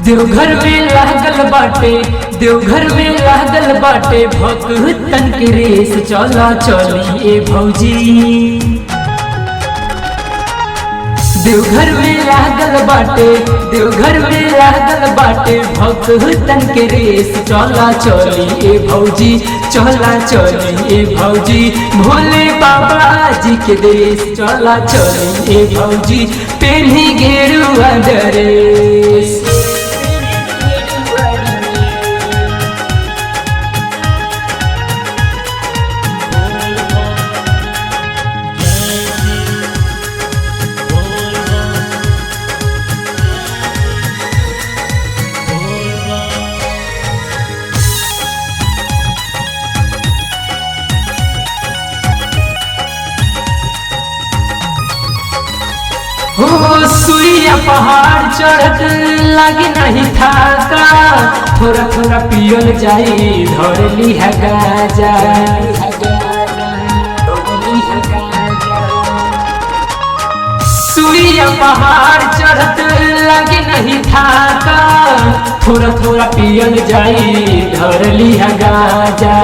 देवघर में लागल बाटे, देवघर में लागल बाटे भक्तन के रेस, चला चली ए भौजी। देवघर में लागल बाटे, देवघर में लागल बाटे भक्तन के रेस, चला चली ए भौजी, चला चली ए भौजी। भोले बाबा जी के देश, चला चली ए भौजी, पेन्ही गेरुआ ड्रेस। हो सुइया पहाड़ चढ़त लगी नहीं थाका, थोड़ा थोड़ा पियल जाई धर लिहा गाजा। सुइया पहाड़ चढ़त लगी नहीं थाका, थोड़ा थोड़ा पियल जाई धर लिहा गाजा।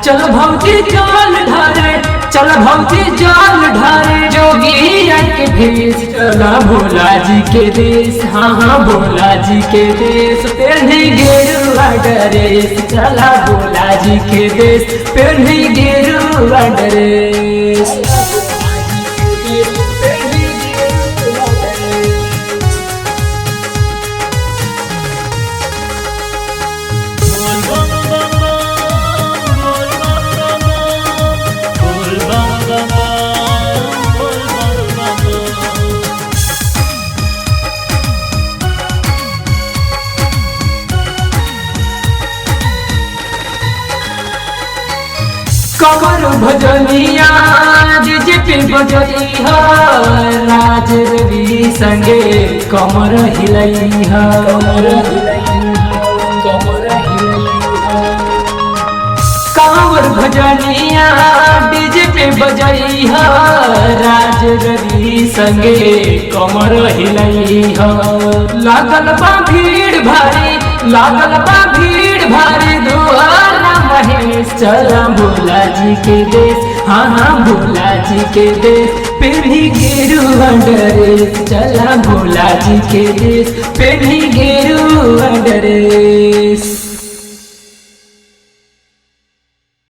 चल भौजी जल ढारे, चल भौजी जल ढारे, जोगिया के भेष, चला भोला जी के देश। हाँ हाँ भोला जी के देश, पेन्ही गेरुआ ड्रेस, चला भोला जी के देश, पेन्ही गेरुआ ड्रेस। कमर भजनिया डीजे पे बजइहा, राज रवि संगे कमर हिलइहा, कमर हिलइहा। कमर भजनिया डीजे पे बजइहा, राज रवि संगे कमर हिलइहा। लागल बा भीड़ भारी, लागल बा भीड़ भारी, दुआरा महेश, चला भोला जी के देश। हाँ हाँ भोला जी के देश, पेन्ही गेरुआ ड्रेस, चला भोला जी के देश, पेन्ही गेरुआ ड्रेस।